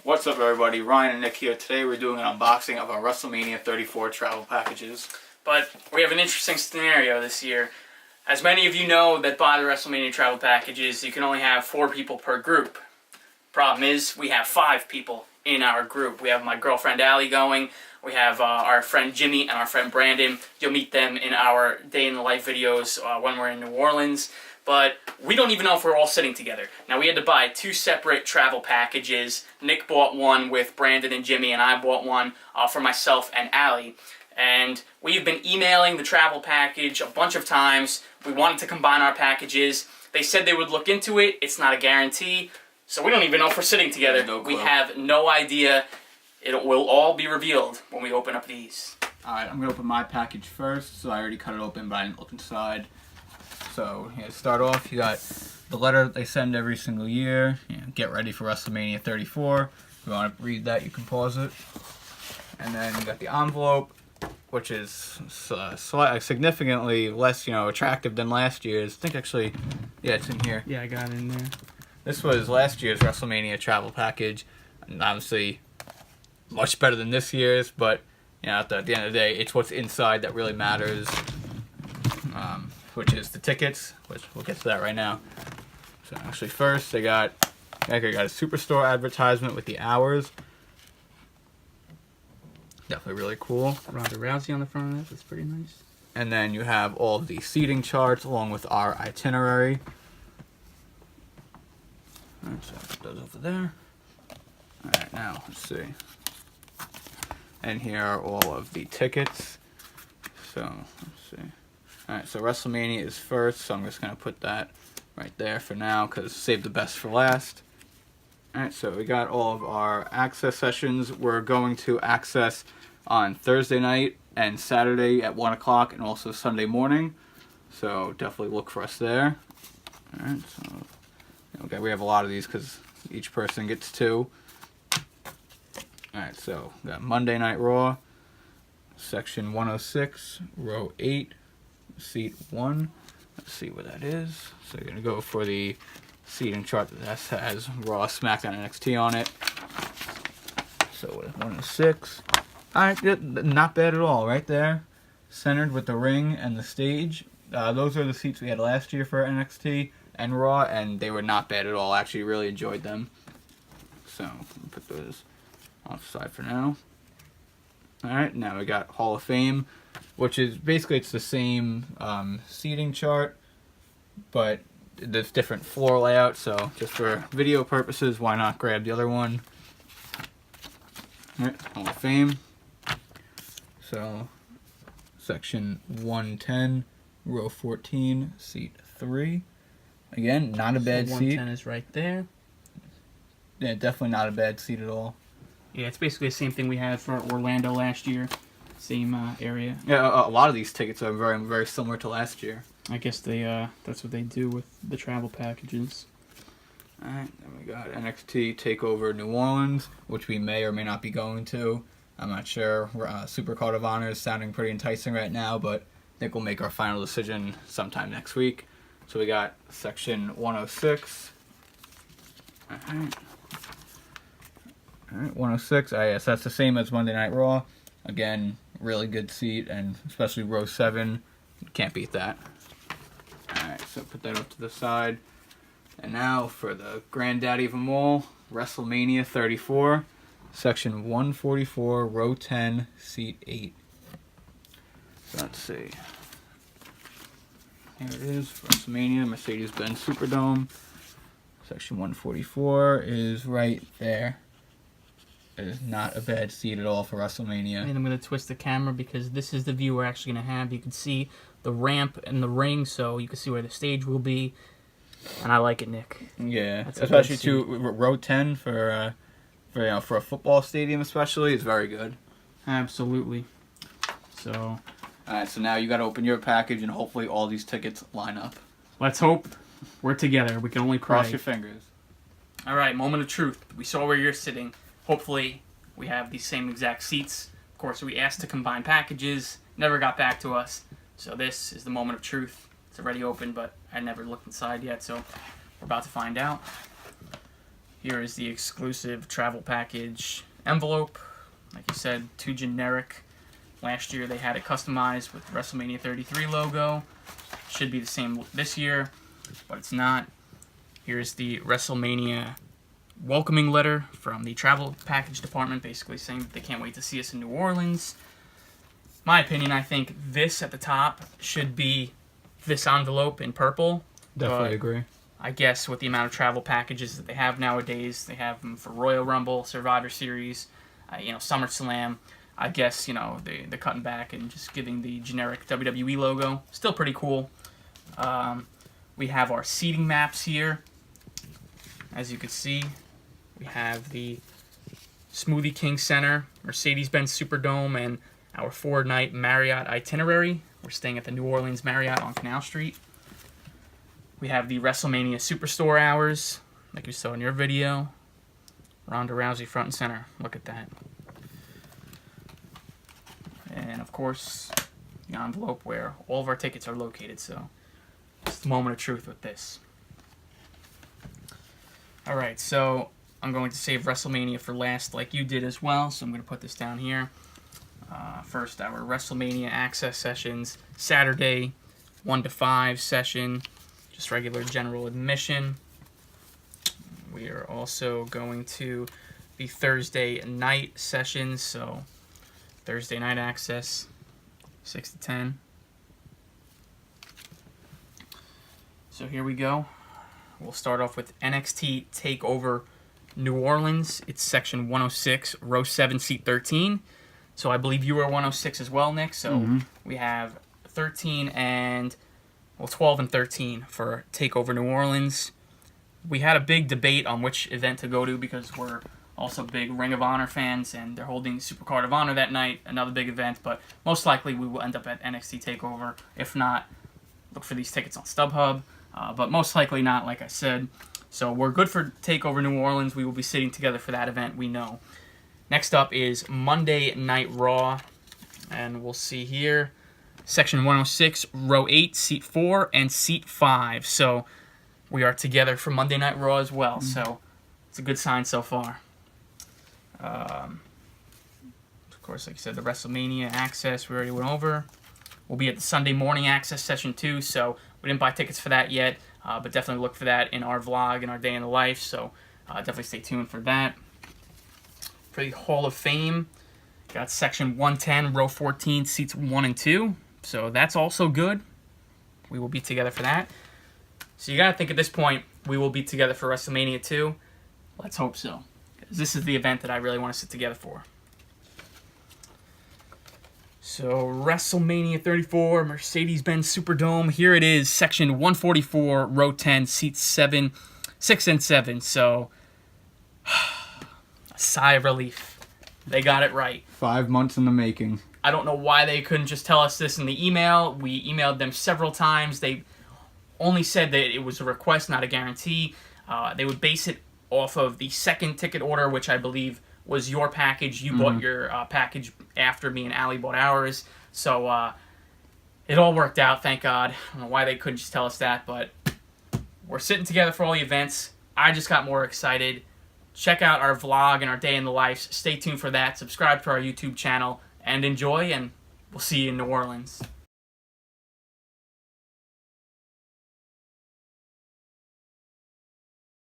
What's up, everybody? Ryan and Nick here. Today we're doing an unboxing of our WrestleMania 34 travel packages. But we have an interesting scenario this year. As many of you know that buy the WrestleMania travel packages, you can only have 4 people per group. Problem is, we have 5 people in our group. We have my girlfriend Allie going, we have our friend Jimmy and our friend Brandon. You'll meet them in our day in the life videos when we're in New Orleans. But we don't even know if we're all sitting together. Now, we had to buy 2 separate travel packages. Nick bought one with Brandon and Jimmy, and I bought one for myself and Allie. And we've been emailing the travel package a bunch of times. We wanted to combine our packages. They said they would look into it. It's not a guarantee. So we don't even know if we're sitting together. No clue. We have no idea. It will all be revealed when we open up these. Alright, I'm going to open my package first. So I already cut it open, but I didn't look inside. So, to start off, you got the letter that they send every single year. Get ready for WrestleMania 34. If you want to read that, you can pause it. And then you got the envelope, which is significantly less, attractive than last year's. I think actually, yeah, it's in here. Yeah, I got it in there. This was last year's WrestleMania travel package, and obviously much better than this year's. But at the end of the day, it's what's inside that really matters. Which is the tickets, which we'll get to that right now. So actually first they got a Superstore advertisement with the hours. Definitely really cool. Ronda Rousey on the front of this, it's pretty nice. And then you have all of the seating charts along with our itinerary. Alright, so I'll put those over there. Alright, now let's see. And here are all of the tickets. So let's see. Alright, so WrestleMania is first, so I'm just going to put that right there for now, because save the best for last. Alright, so we got all of our access sessions. We're going to access on Thursday night and Saturday at 1 o'clock, and also Sunday morning. So definitely look for us there. Alright, so okay, we have a lot of these, because each person gets 2. Alright, so we got Monday Night Raw, section 106, row 8. Seat 1. Let's see what that is. So you're going to go for the seating chart that has Raw, SmackDown, and NXT on it. So 106. Alright, not bad at all. Right there. Centered with the ring and the stage. Those are the seats we had last year for NXT and Raw, and they were not bad at all. I actually really enjoyed them. So, put those off the side for now. Alright, now we got Hall of Fame, which is basically it's the same seating chart, but there's different floor layout, so just for video purposes, why not grab the other one? Alright, Hall of Fame. So, section 110, row 14, seat 3. Again, not a bad seat. 110 is right there. Yeah, definitely not a bad seat at all. Yeah, it's basically the same thing we had for Orlando last year. Same area. Yeah, a lot of these tickets are very, very similar to last year. I guess they that's what they do with the travel packages. Alright, then we got NXT TakeOver New Orleans, which we may or may not be going to. I'm not sure. Super Card of Honor is sounding pretty enticing right now, but I think we'll make our final decision sometime next week. So we got section 106. Alright. Alright, 106. Yes, that's the same as Monday Night Raw. Again, really good seat, and especially row 7. Can't beat that. Alright, so put that up to the side. And now for the granddaddy of them all, WrestleMania 34, section 144, row 10, seat 8. So let's see. Here it is, WrestleMania, Mercedes-Benz Superdome. Section 144 is right there. It is not a bad seat at all for WrestleMania. And I'm going to twist the camera because this is the view we're actually going to have. You can see the ramp and the ring, so you can see where the stage will be. And I like it, Nick. Yeah, especially to row 10 for a football stadium, especially, is very good. Absolutely. So, alright, so now you got to open your package, and hopefully all these tickets line up. Let's hope we're together. We can only pray. Cross your fingers. All right, moment of truth. We saw where you're sitting. Hopefully, we have these same exact seats. Of course, we asked to combine packages. Never got back to us. So this is the moment of truth. It's already open, but I never looked inside yet, so we're about to find out. Here is the exclusive travel package envelope. Like you said, too generic. Last year they had it customized with WrestleMania 33 logo. Should be the same this year, but it's not. Here's the WrestleMania welcoming letter from the travel package department, basically saying that they can't wait to see us in New Orleans. My opinion, I think this at the top should be this envelope in purple. Definitely agree. I guess with the amount of travel packages that they have nowadays, they have them for Royal Rumble, Survivor Series, SummerSlam. I guess, they're cutting back and just giving the generic WWE logo. Still pretty cool. We have our seating maps here. As you can see, we have the Smoothie King Center, Mercedes-Benz Superdome, and our 4-night Marriott itinerary. We're staying at the New Orleans Marriott on Canal Street. We have the WrestleMania Superstore hours, like you saw in your video. Ronda Rousey front and center. Look at that. And of course, the envelope where all of our tickets are located. So it's the moment of truth with this. Alright, so I'm going to save WrestleMania for last like you did as well. So I'm going to put this down here. First, our WrestleMania access sessions. Saturday, 1 to 5 session. Just regular general admission. We are also going to the Thursday night sessions, so Thursday night access, 6 to 10. So here we go. We'll start off with NXT TakeOver New Orleans. It's section 106, row 7, seat 13. So I believe you were 106 as well, Nick. So we have 13 and 12 and 13 for TakeOver New Orleans. We had a big debate on which event to go to because we're also big Ring of Honor fans, and they're holding Supercard of Honor that night, another big event, but most likely we will end up at NXT TakeOver. If not, look for these tickets on StubHub, but most likely not, like I said. So we're good for TakeOver New Orleans. We will be sitting together for that event, we know. Next up is Monday Night Raw, and we'll see here. Section 106, row 8, seat 4, and seat 5. So we are together for Monday Night Raw as well. So it's a good sign so far. Of course, like I said, the WrestleMania access we already went over. We'll be at the Sunday morning access session too. So we didn't buy tickets for that yet, but definitely look for that in our vlog and our day in the life. So definitely stay tuned for that. For the Hall of Fame, got section 110, row 14, seats 1 and 2. So that's also good. We will be together for that. So you got to think at this point, we will be together for WrestleMania 2. Let's hope so. This is the event that I really want to sit together for. So WrestleMania 34, Mercedes-Benz Superdome. Here it is, section 144, row 10, seats 6 and 7. So a sigh of relief. They got it right. 5 months in the making. I don't know why they couldn't just tell us this in the email. We emailed them several times. They only said that it was a request, not a guarantee. They would base it off of the second ticket order, which I believe was your package. You bought your package after me and Allie bought ours. So it all worked out, thank God. I don't know why they couldn't just tell us that, but we're sitting together for all the events. I just got more excited. Check out our vlog and our day in the life. Stay tuned for that. Subscribe to our YouTube channel and enjoy, and we'll see you in New Orleans.